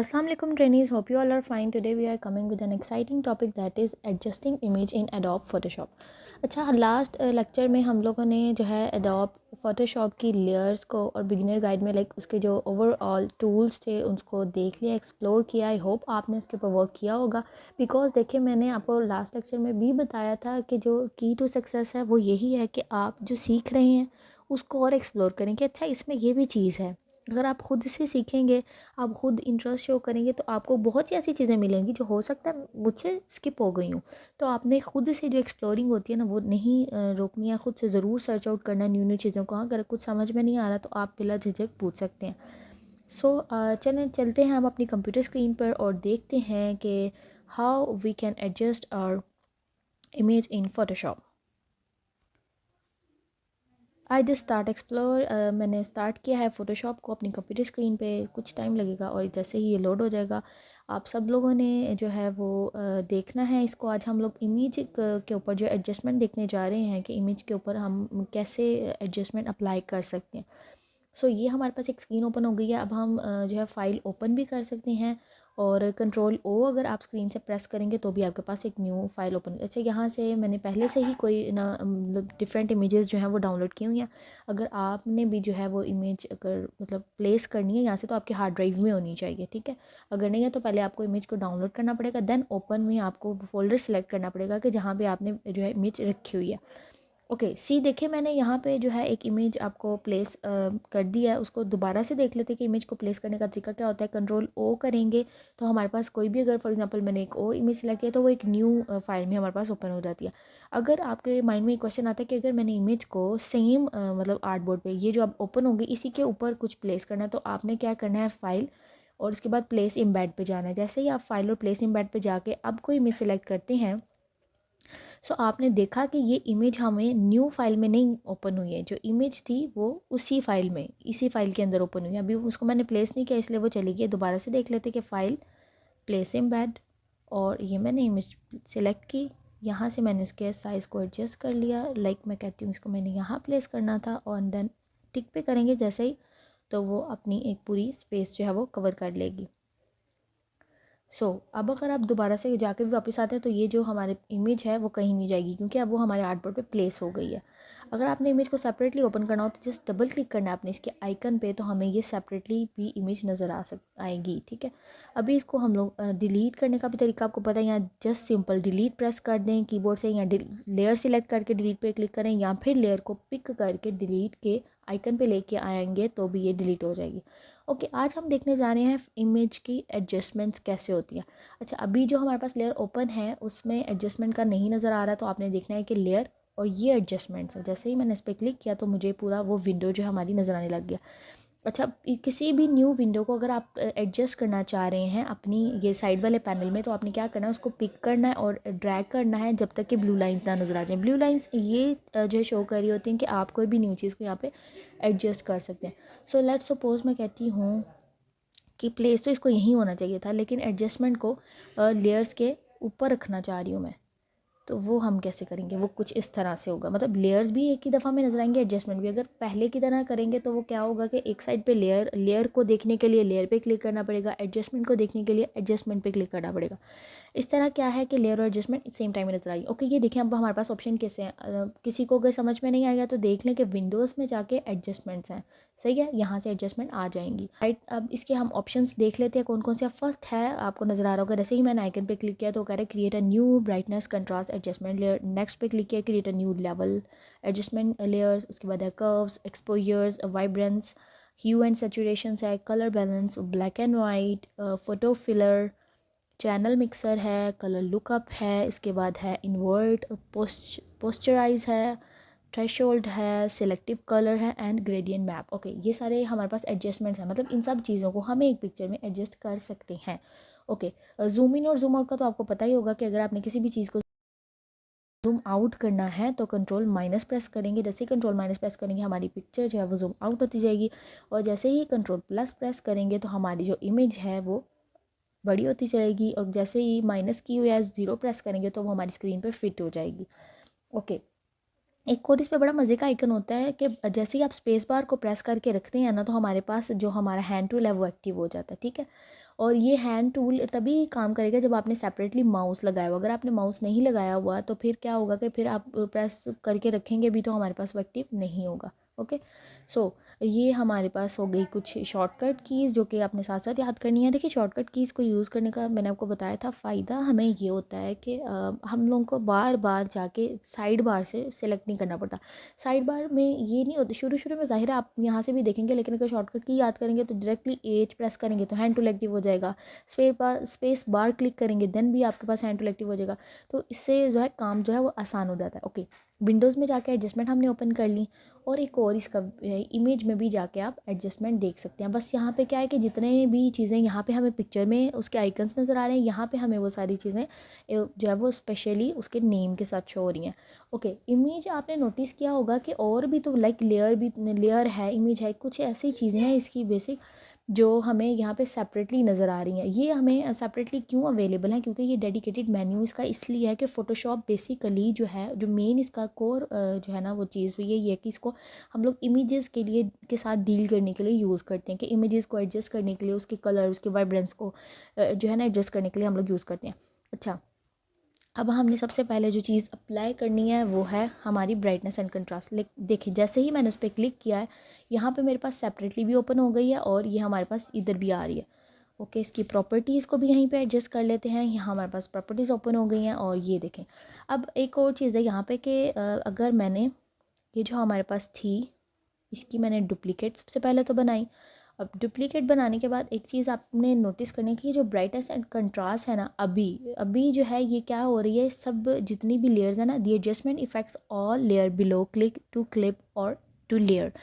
Assalamu alaikum trainees, hope you all are fine. Today we are coming with an exciting topic that is adjusting image in Adobe Photoshop. अच्छा, last lecture में हम लोगों ने जो है Adobe Photoshop की layers को और बिगिनर गाइड में उसके जो ओवरऑल टूल्स थे उसको देख लिया, एक्सप्लोर किया. आई होप आपने उसके ऊपर वर्क किया होगा. बिकॉज देखिए, मैंने आपको लास्ट लेक्चर में भी बताया था कि जो की टू सक्सेस है वो यही है कि आप जो सीख रहे हैं उसको और एक्सप्लोर करें कि अच्छा इसमें ये भी चीज़ है. अगर आप खुद से सीखेंगे, आप खुद इंटरेस्ट शो करेंगे तो आपको बहुत सी ऐसी चीज़ें मिलेंगी जो हो सकता है मुझसे स्किप हो गई हूँ. तो आपने खुद से जो एक्सप्लोरिंग होती है ना वो नहीं रोकनी है. खुद से ज़रूर सर्च आउट करना न्यू न्यू चीज़ों को. अगर कुछ समझ में नहीं आ रहा तो आप बिला झिझक पूछ सकते हैं. चलते हैं हम अपनी कंप्यूटर स्क्रीन पर और देखते हैं कि how we can adjust our image in Photoshop. I just start explore. मैंने स्टार्ट किया है फ़ोटोशॉप को अपनी कंप्यूटर स्क्रीन पे. कुछ टाइम लगेगा और जैसे ही ये लोड हो जाएगा आप सब लोगों ने जो है वो देखना है इसको. आज हम लोग इमेज के ऊपर जो एडजस्टमेंट देखने जा रहे हैं कि इमेज के ऊपर हम कैसे एडजस्टमेंट अप्लाई कर सकते हैं. ये हमारे पास एक स्क्रीन ओपन हो गई है. अब हम जो है फ़ाइल ओपन भी कर सकते हैं और कंट्रोल ओ अगर आप स्क्रीन से प्रेस करेंगे तो भी आपके पास एक न्यू फ़ाइल ओपन. अच्छा, यहाँ से मैंने पहले से ही कोई ना मतलब डिफरेंट इमेजेस जो हैं वो डाउनलोड की हुई हैं. अगर आपने भी जो है वो इमेज अगर मतलब प्लेस करनी है यहाँ से तो आपके हार्ड ड्राइव में होनी चाहिए. ठीक है, अगर नहीं है तो पहले आपको इमेज को डाउनलोड करना पड़ेगा. देन ओपन में आपको फ़ोल्डर सेलेक्ट करना पड़ेगा कि जहाँ पर आपने जो है इमेज रखी हुई है. ओके सी, देखिए मैंने यहाँ पे जो है एक इमेज आपको प्लेस कर दिया है. उसको दोबारा से देख लेते हैं कि इमेज को प्लेस करने का तरीका क्या होता है. कंट्रोल ओ करेंगे तो हमारे पास कोई भी, अगर फॉर एग्जांपल मैंने एक और इमेज सेलेक्ट किया तो वो एक न्यू फाइल में हमारे पास ओपन हो जाती है. अगर आपके माइंड में एक क्वेश्चन आता है कि अगर मैंने इमेज को सेम मतलब आर्टबोर्ड पे ये जो अब ओपन होगी इसी के ऊपर कुछ प्लेस करना है तो आपने क्या करना है, फाइल और उसके बाद प्लेस इम्बेड पे जाना है. जैसे ही आप फाइल और प्लेस इम्बेड पे जाके अब कोई इमेज सेलेक्ट करते हैं आपने देखा कि ये इमेज हमें न्यू फाइल में नहीं ओपन हुई है. जो इमेज थी वो उसी फाइल में, इसी फाइल के अंदर ओपन हुई है. अभी उसको मैंने प्लेस नहीं किया इसलिए वो चली गई. दोबारा से देख लेते कि फ़ाइल, प्लेस एम्बेड, और ये मैंने इमेज सेलेक्ट की. यहाँ से मैंने उसके साइज़ को एडजस्ट कर लिया. मैं कहती हूँ इसको मैंने यहाँ प्लेस करना था और देन टिक पे करेंगे जैसे ही तो वो अपनी एक पूरी स्पेस जो है वो कवर कर लेगी. अब अगर आप दोबारा से जाके भी वापस आते हैं तो ये जो हमारे इमेज है वो कहीं नहीं जाएगी क्योंकि अब वो हमारे आर्टबोर्ड पे प्लेस हो गई है. अगर आपने इमेज को सेपरेटली ओपन करना हो तो जस्ट डबल क्लिक करना है आपने इसके आइकन पे तो हमें ये सेपरेटली भी इमेज नज़र आएगी. ठीक है, अभी इसको हम लोग डिलीट करने का भी तरीका आपको पता है. यहाँ जस्ट सिंपल डिलीट प्रेस कर दें कीबोर्ड से, या लेयर सिलेक्ट करके डिलीट पे क्लिक करें या फिर लेयर को पिक करके डिलीट के आइकन पे लेके आएंगे तो भी ये डिलीट हो जाएगी. ओके, आज हम देखने जा रहे हैं इमेज की एडजस्टमेंट्स कैसे होती हैं. अच्छा, अभी जो हमारे पास लेयर ओपन है उसमें एडजस्टमेंट का नहीं नज़र आ रहा तो आपने देखना है कि लेयर और ये एडजस्टमेंट्स है. जैसे ही मैंने इस पर क्लिक किया तो मुझे पूरा वो विंडो जो है हमारी नज़र आने लग गया. अच्छा, किसी भी न्यू विंडो को अगर आप एडजस्ट करना चाह रहे हैं अपनी ये साइड वाले पैनल में तो आपने क्या करना है, उसको पिक करना है और ड्रैग करना है जब तक कि ब्लू लाइंस ना नज़र आ जाए. ब्लू लाइंस ये जो है शो कर रही होती हैं कि आप कोई भी न्यू चीज़ को यहाँ पे एडजस्ट कर सकते हैं. लेट्स सपोज़ मैं कहती हूँ कि प्लेस तो इसको यहीं होना चाहिए था लेकिन एडजस्टमेंट को लेयर्स के ऊपर रखना चाह रही हूँ मैं. तो वो हम कैसे करेंगे, वो कुछ इस तरह से होगा. मतलब लेयर्स भी एक ही दफ़ा में नजर आएंगे, एडजस्टमेंट भी. अगर पहले की तरह करेंगे तो वो क्या होगा कि एक साइड पे लेयर को देखने के लिए लेयर पे क्लिक करना पड़ेगा, एडजस्टमेंट को देखने के लिए एडजस्टमेंट पे क्लिक करना पड़ेगा. इस तरह क्या है कि लेयर और एडजस्टमेंट सेम टाइम में नजर आई. ओके, ये देखें अब हमारे पास ऑप्शन कैसे हैं. किसी को अगर समझ में नहीं आएगा तो देख लें कि विंडोज़ में जाके एडजस्टमेंट्स हैं. सही है, यहाँ से एडजस्टमेंट आ जाएंगी. राइट, अब इसके हम ऑप्शंस देख लेते हैं कौन कौन से. फर्स्ट है, आपको नज़र आ रहा होगा जैसे ही मैंने आइकन पे क्लिक किया तो कह रहा है create a new brightness contrast adjustment layer. Next पे क्लिक किया, create a new level adjustment layers. उसके बाद है curves, exposures, vibrance, hue and saturations है, colour balance, black and white, photo filler, channel mixer है, कलर लुकअप है. इसके बाद है इन्वर्ट, पोस्चराइज है, थ्रेशोल्ड है, सिलेक्टिव कलर है एंड ग्रेडियंट मैप. ओके, ये सारे हमारे पास एडजस्टमेंट्स हैं. मतलब इन सब चीज़ों को हम एक पिक्चर में एडजस्ट कर सकते हैं. ओके, जूम इन और जूम आउट का तो आपको पता ही होगा कि अगर आपने किसी भी चीज़ को जूम आउट करना है तो कंट्रोल माइनस प्रेस करेंगे. जैसे ही कंट्रोल माइनस प्रेस करेंगे हमारी पिक्चर जो है वो जूम आउट होती जाएगी और जैसे ही कंट्रोल प्लस प्रेस करेंगे तो हमारी जो इमेज है वो बड़ी होती चलेगी और जैसे ही माइनस की हुई है ज़ीरो प्रेस करेंगे तो वो हमारी स्क्रीन पर फिट हो जाएगी. ओके, एक और इस पे बड़ा मज़े का आइकन होता है कि जैसे ही आप स्पेस बार को प्रेस करके रखते हैं ना तो हमारे पास जो हमारा हैंड टूल है वो एक्टिव हो जाता है. ठीक है, और ये हैंड टूल तभी काम करेगा जब आपने सेपरेटली माउस लगाया हो। अगर आपने माउस नहीं लगाया हुआ तो फिर क्या होगा कि फिर आप प्रेस करके रखेंगे भी तो हमारे पास वो एक्टिव नहीं होगा। ओके, सो ये हमारे पास हो गई कुछ शॉर्टकट कीज़ जो कि आपने साथ साथ याद करनी है। देखिए, शॉर्टकट कीज़ को यूज़ करने का मैंने आपको बताया था फ़ायदा हमें ये होता है कि हम लोगों को बार बार जाके साइड बार से सिलेक्ट नहीं करना पड़ता। साइड बार में ये नहीं होता, शुरू शुरू में ज़ाहिर है आप यहाँ से भी देखेंगे, लेकिन अगर शॉर्टकट की याद करेंगे तो डायरेक्टली एज प्रेस करेंगे तो हैंड टूल एक्टिव हो जाएगा। स्पेस बार क्लिक करेंगे देन भी आपके पास हैंड टूल एक्टिव हो जाएगा। तो इससे जो है काम जो है वो आसान हो जाता है। ओके, विंडोज़ में जाके एडजस्टमेंट हमने ओपन कर ली, और एक और इसका इमेज में भी जाके आप एडजस्टमेंट देख सकते हैं। बस यहाँ पे क्या है कि जितने भी चीज़ें यहाँ पे हमें पिक्चर में उसके आइकन्स नज़र आ रहे हैं, यहाँ पे हमें वो सारी चीज़ें जो है वो स्पेशली उसके नेम के साथ शो हो रही हैं। ओके, इमेज आपने नोटिस किया होगा कि और भी तो लाइक लेयर है, इमेज है, कुछ ऐसी चीज़ें हैं इसकी बेसिक जो हमें यहाँ पे सेपरेटली नज़र आ रही हैं। ये हमें सेपरेटली क्यों अवेलेबल हैं, क्योंकि ये डेडिकेटेड मेन्यू इसका इसलिए है कि फ़ोटोशॉप बेसिकली जो है, जो मेन इसका कोर जो है ना वो चीज़ ये है कि इसको हम लोग इमेजेस के लिए के साथ डील करने के लिए यूज़ करते हैं, कि इमेजेस को एडजस्ट करने के लिए उसके कलर, उसके वाइब्रेंस को जो है ना एडजस्ट करने के लिए हम लोग यूज़ करते हैं। अच्छा, अब हमने सबसे पहले जो चीज़ अप्लाई करनी है वो है हमारी ब्राइटनेस एंड कंट्रास्ट। देखिए, जैसे ही मैंने उस पर क्लिक किया है, यहाँ पे मेरे पास सेपरेटली भी ओपन हो गई है और ये हमारे पास इधर भी आ रही है। ओके, इसकी प्रॉपर्टीज़ को भी यहीं पे एडजस्ट कर लेते हैं। यहाँ हमारे पास प्रॉपर्टीज़ ओपन हो गई हैं और ये देखें। अब एक और चीज़ है यहाँ पे कि अगर मैंने ये जो हमारे पास थी इसकी मैंने डुप्लीकेट सबसे पहले तो बनाई। अब डुप्लीकेट बनाने के बाद एक चीज़ आपने नोटिस करनी की, जो ब्राइटनेस एंड कंट्रास्ट है ना, अभी अभी जो है ये क्या हो रही है, सब जितनी भी लेयर्स है ना, the adjustment effects all layer below click to clip और टू लेयर।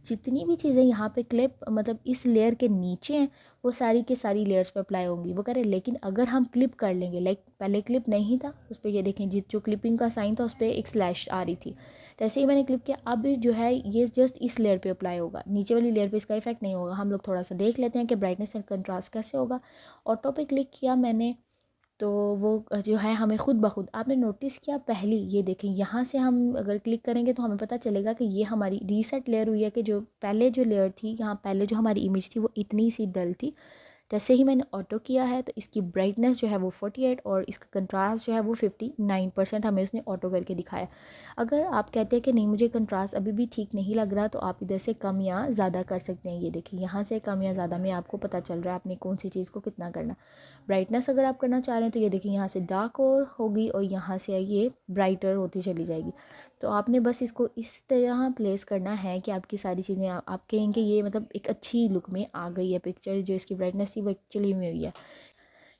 जितनी भी चीज़ें यहाँ पे क्लिप मतलब इस लेयर के नीचे हैं वो सारी की सारी लेयर्स पे अप्लाई होंगी। वो कह रहे लेकिन अगर हम क्लिप कर लेंगे, लाइक पहले क्लिप नहीं था उस पर, ये देखें जो क्लिपिंग का साइन था उस पर एक स्लैश आ रही थी, जैसे ही मैंने क्लिक किया अब जो है ये जस्ट इस लेयर पे अप्लाई होगा, नीचे वाली लेयर पे इसका इफेक्ट नहीं होगा। हम लोग थोड़ा सा देख लेते हैं कि ब्राइटनेस एंड कंट्रास्ट कैसे होगा। ऑटो पे क्लिक किया मैंने तो वो जो है हमें खुद ब खुद, आपने नोटिस किया पहली, ये देखें यहाँ से हम अगर क्लिक करेंगे तो हमें पता चलेगा कि ये हमारी रीसेट लेयर हुई है, कि जो पहले जो लेयर थी, यहाँ पहले जो हमारी इमेज थी वो इतनी सी डल थी। जैसे ही मैंने ऑटो किया है तो इसकी ब्राइटनेस जो है वो 48 और इसका कंट्रास्ट जो है वो 59% हमें उसने ऑटो करके दिखाया। अगर आप कहते हैं कि नहीं मुझे कंट्रास्ट अभी भी ठीक नहीं लग रहा, तो आप इधर से कम या ज़्यादा कर सकते हैं। ये देखिए यहाँ से कम या ज़्यादा में आपको पता चल रहा है आपने कौन सी चीज़ को कितना करना। ब्राइटनेस अगर आप करना चाह रहे हैं तो ये देखिए यहाँ से डार्क और होगी और यहाँ से ये ब्राइटर होती चली जाएगी। तो आपने बस इसको इस तरह प्लेस करना है कि आपकी सारी चीज़ें आप कहेंगे ये मतलब एक अच्छी लुक में आ गई है पिक्चर, जो इसकी ब्राइटनेस थी वो एक्चुअली में हुई है।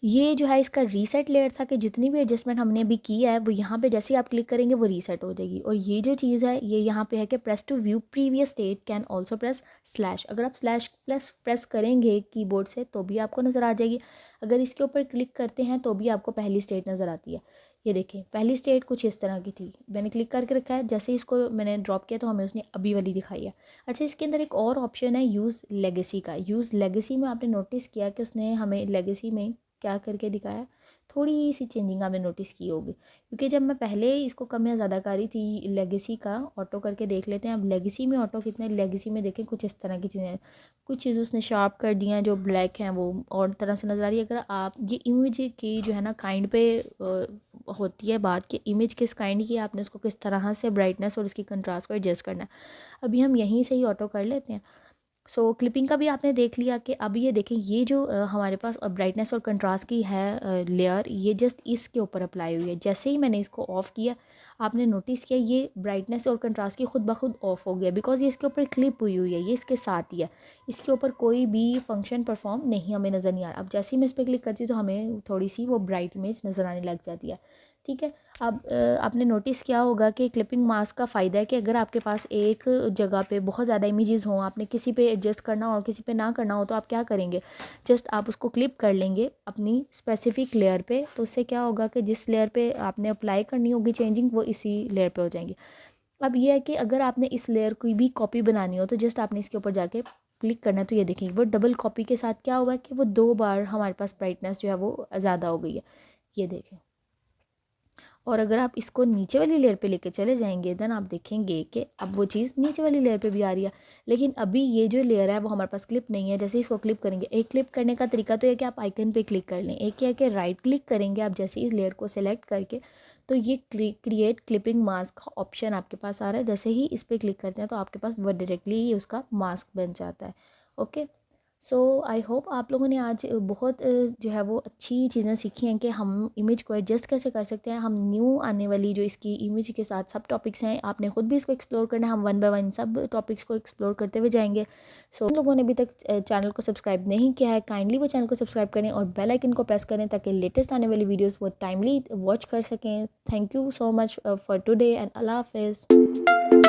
ये जो है इसका रीसेट लेयर था कि जितनी भी एडजस्टमेंट हमने अभी की है वो यहाँ पे जैसे ही आप क्लिक करेंगे वो रीसेट हो जाएगी। और ये जो चीज़ है ये यहाँ पे है कि press to view previous state can also press slash. अगर आप स्लैश प्रेस करेंगे कीबोर्ड से तो भी आपको नज़र आ जाएगी, अगर इसके ऊपर क्लिक करते हैं तो भी आपको पहली स्टेट नज़र आती है। ये देखें पहली स्टेट कुछ इस तरह की थी, मैंने क्लिक करके रखा है, जैसे इसको मैंने ड्रॉप किया तो हमें उसने अभी वाली दिखाई है। अच्छा, इसके अंदर एक और ऑप्शन है यूज़ लेगेसी का। यूज़ लेगेसी में आपने नोटिस किया कि उसने हमें लेगेसी में क्या करके दिखाया, थोड़ी सी चेंजिंग आपने नोटिस की होगी, क्योंकि जब मैं पहले इसको कम या ज़्यादा कर रही थी लेगेसी का, ऑटो करके देख लेते हैं अब लेगेसी में ऑटो कितने। लेगेसी में देखें कुछ इस तरह की चीज़ें, कुछ चीज़ें उसने शार्प कर दी हैं, जो ब्लैक हैं वो और तरह से नज़र आ रही है। अगर आप ये इमेज की जो है ना काइंड पे होती है बात कि इमेज किस काइंड की, आपने उसको किस तरह से ब्राइटनेस और इसकी कंट्रास्ट को एडजस्ट करना है। अभी हम यहीं से ही ऑटो कर लेते हैं। सो क्लिपिंग का भी आपने देख लिया कि अब ये देखें ये जो हमारे पास ब्राइटनेस और कंट्रास्ट की है लेयर, ये जस्ट इसके ऊपर अप्लाई हुई है। जैसे ही मैंने इसको ऑफ़ किया आपने नोटिस किया ये ब्राइटनेस और कंट्रास्ट की खुद ब खुद ऑफ हो गया, बिकॉज ये इसके ऊपर क्लिप हुई हुई है, ये इसके साथ ही है, इसके ऊपर कोई भी फंक्शन परफॉर्म नहीं हमें नज़र नहीं आ रहा। अब जैसे ही मैं इस पर क्लिक करती हूँ तो हमें थोड़ी सी वो ब्राइट इमेज नज़र आने लग जाती है। ठीक है, अब आपने नोटिस किया होगा कि क्लिपिंग मास्क का फ़ायदा है कि अगर आपके पास एक जगह पे बहुत ज़्यादा इमेजेस हों, आपने किसी पे एडजस्ट करना हो और किसी पे ना करना हो, तो आप क्या करेंगे, जस्ट आप उसको क्लिप कर लेंगे अपनी स्पेसिफिक लेयर पे, तो उससे क्या होगा कि जिस लेयर पे आपने अप्लाई करनी होगी चेंजिंग वो इसी लेयर पे हो जाएंगी। अब ये है कि अगर आपने इस लेयर की भी कॉपी बनानी हो तो जस्ट आपने इसके ऊपर जाके क्लिक करना है, तो ये देखेंगे वो डबल कॉपी के साथ क्या हुआ है कि वो 2 बार हमारे पास ब्राइटनेस जो है वो ज़्यादा हो गई है। ये देखें, और अगर आप इसको नीचे वाली लेयर पे लेके चले जाएंगे देन आप देखेंगे कि अब वो चीज़ नीचे वाली लेयर पे भी आ रही है। लेकिन अभी ये जो लेयर है वो हमारे पास क्लिप नहीं है। जैसे इसको क्लिप करेंगे, एक क्लिप करने का तरीका तो है कि आप आइकन पे क्लिक कर लें, एक क्या है कि राइट क्लिक करेंगे आप जैसे इस लेयर को सेलेक्ट करके, तो ये क्रिएट क्लिपिंग मास्क का ऑप्शन आपके पास आ रहा है। जैसे ही इस पर क्लिक करते हैं तो आपके पास वो डायरेक्टली उसका मास्क बन जाता है। ओके, सो आई होप आप लोगों ने आज बहुत जो है वो अच्छी चीज़ें सीखी हैं कि हम इमेज को एडजस्ट कैसे कर सकते हैं। हम न्यू आने वाली जो इसकी इमेज के साथ सब टॉपिक्स हैं, आपने ख़ुद भी इसको एक्सप्लोर करना है। हम वन बाय वन सब टॉपिक्स को एक्सप्लोर करते हुए जाएंगे। सो उन लोगों ने अभी तक चैनल को सब्सक्राइब नहीं किया है, काइंडली वो चैनल को सब्सक्राइब करें और बेल आइकन को प्रेस करें ताकि लेटेस्ट आने वाली वीडियोज़ वो टाइमली वॉच कर सकें। Thank you so much for today and Allah हाफिज़।